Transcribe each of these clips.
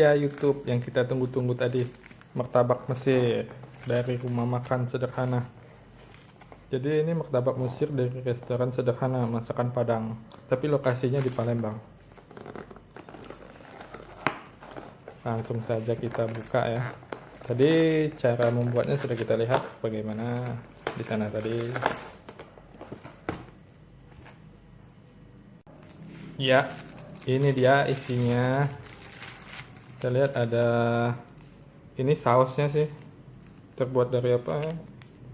dia YouTube yang kita tunggu-tunggu tadi, martabak Mesir dari rumah makan sederhana. Jadi ini martabak Mesir dari restoran sederhana masakan Padang, tapi lokasinya di Palembang. Langsung saja kita buka ya. Tadi cara membuatnya sudah kita lihat bagaimana di sana tadi. Ya, ini dia isinya. Kita lihat ada ini sausnya sih. Terbuat dari apa?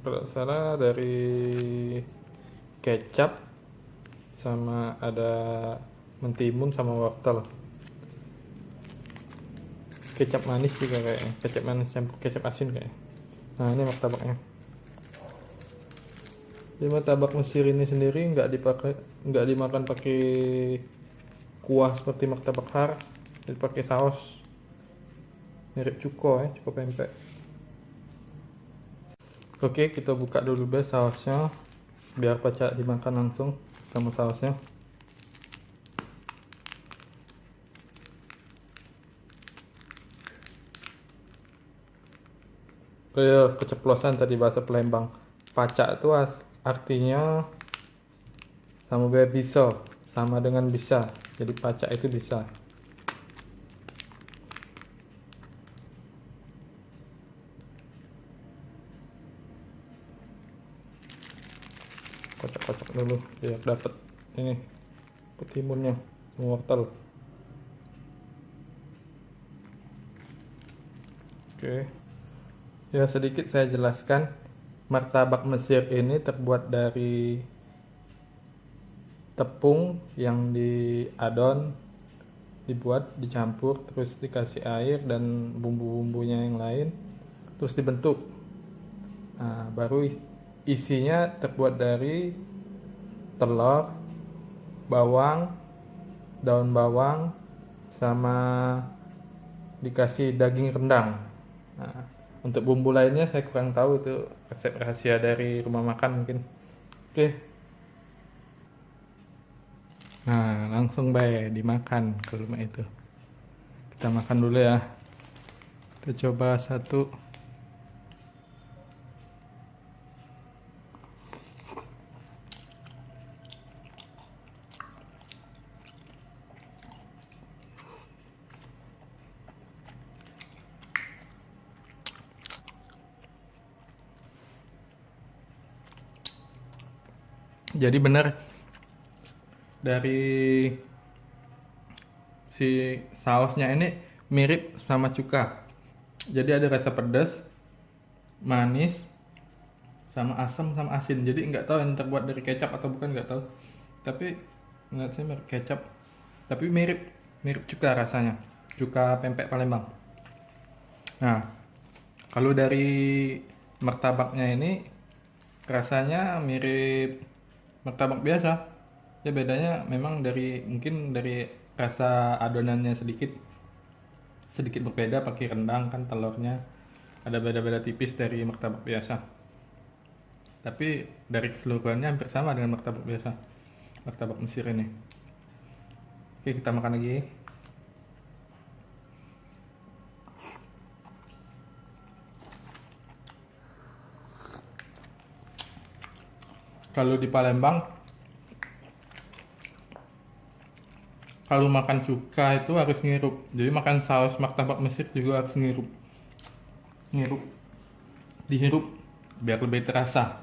Kalau salah dari kecap sama ada mentimun sama wortel. Kecap manis juga kayaknya. Kecap manis campur kecap asin kayaknya. Nah, ini martabaknya. Di martabak Mesir ini sendiri nggak dimakan pakai kuah seperti martabak har, dipakai saus mirip cuko ya, cuko pempek. Oke, kita buka dulu sausnya biar pacak dimakan langsung sama sausnya. Keceplosan tadi bahasa Palembang. Pacak itu artinya sama bisa, sama dengan bisa. Jadi pacak itu bisa. Kocok-kocok dulu biar dapat ini ketimunnya, wortel. Oke. Ya, sedikit saya jelaskan. Martabak Mesir ini terbuat dari tepung yang diadon, dibuat, dicampur, terus dikasih air dan bumbu-bumbunya yang lain, terus dibentuk. Nah, baru isinya terbuat dari telur, bawang, daun bawang, sama dikasih daging rendang. Nah, untuk bumbu lainnya saya kurang tahu, itu resep rahasia dari rumah makan mungkin. Oke. Nah, langsung baik dimakan ke rumah itu. Kita makan dulu ya. Kita coba satu. Jadi benar dari si sausnya ini mirip sama cuka. Jadi ada rasa pedas, manis, sama asam sama asin. Jadi nggak tahu yang terbuat dari kecap atau bukan, nggak tahu. Tapi nggak, saya mirip kecap. Tapi mirip cuka rasanya. Cuka pempek Palembang. Nah, kalau dari martabaknya ini rasanya mirip martabak biasa. Ya bedanya memang mungkin dari rasa adonannya sedikit berbeda, pakai rendang kan, telurnya ada beda-beda tipis dari martabak biasa. Tapi dari keseluruhannya hampir sama dengan martabak biasa, martabak Mesir ini. Oke, kita makan lagi. Kalau di Palembang, kalau makan cuka itu harus ngirup. Jadi makan saus martabak Mesir juga harus ngirup. Dihirup biar lebih terasa.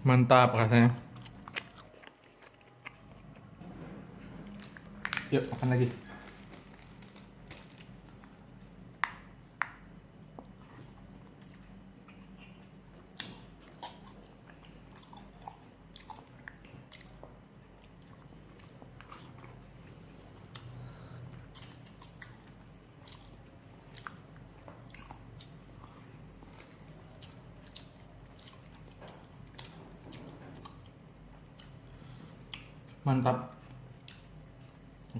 Mantap rasanya. Yuk makan lagi. Mantap.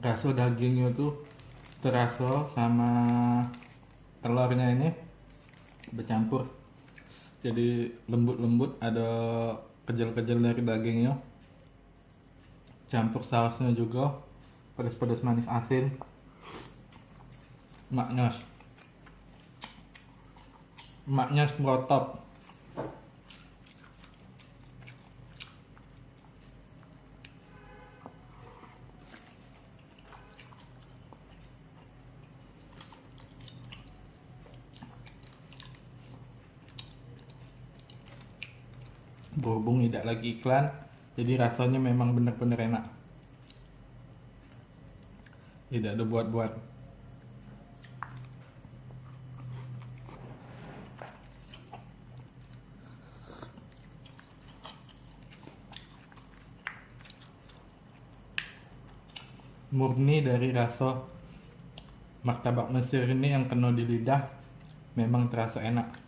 Rasa dagingnya tuh terasa sama telurnya ini bercampur. jadi lembut-lembut, ada kejel-kejel dari dagingnya, campur sausnya juga pedas-pedas manis asin, maknyos merotop. Berhubung tidak lagi iklan, jadi rasanya memang benar-benar enak, tidak ada buat-buat. Murni dari rasa martabak Mesir ini yang kena di lidah, memang terasa enak.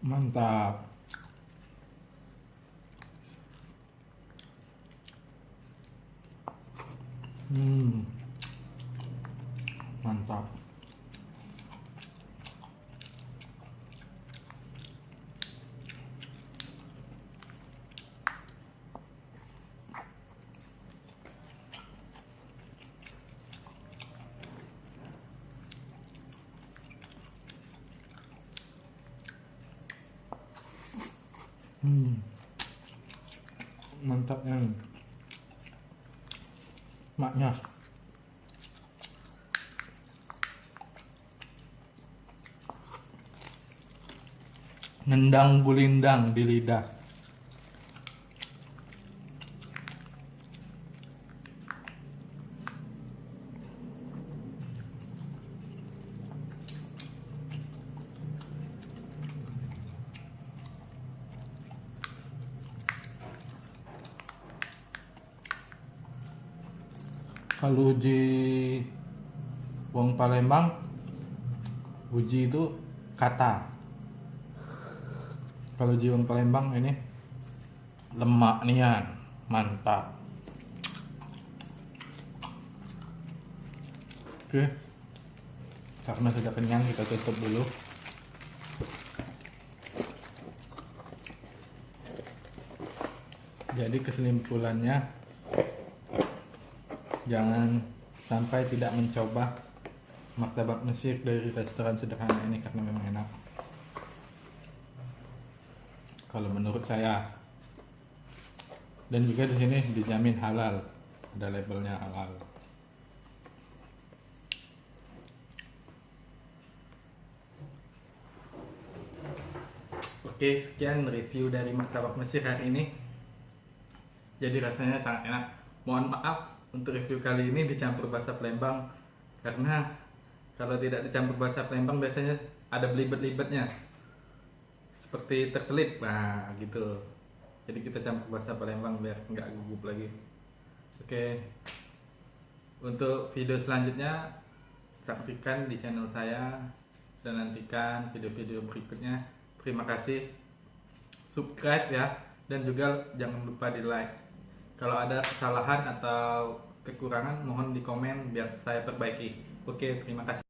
Mantap. Mantap. Mantapnya maknya. Nendang gulindang di lidah. Kalau uji wong Palembang, uji itu kata. Kalau uji wong Palembang ini lemak nian, mantap. Oke, karena sudah kenyang kita tutup dulu. Jadi kesimpulannya, jangan sampai tidak mencoba martabak Mesir dari restoran sederhana ini karena memang enak. Kalau menurut saya, dan juga di sini dijamin halal, ada labelnya halal. Oke, sekian review dari martabak Mesir hari ini. Jadi rasanya sangat enak. Mohon maaf untuk review kali ini dicampur bahasa Palembang, karena kalau tidak dicampur bahasa Palembang biasanya ada belibet-libetnya seperti terselip, nah gitu. Jadi kita campur bahasa Palembang biar nggak gugup lagi. Oke, untuk video selanjutnya saksikan di channel saya dan nantikan video-video berikutnya. Terima kasih, subscribe ya, dan juga jangan lupa di like. Kalau ada kesalahan atau kekurangan mohon di komen biar saya perbaiki. Oke, terima kasih.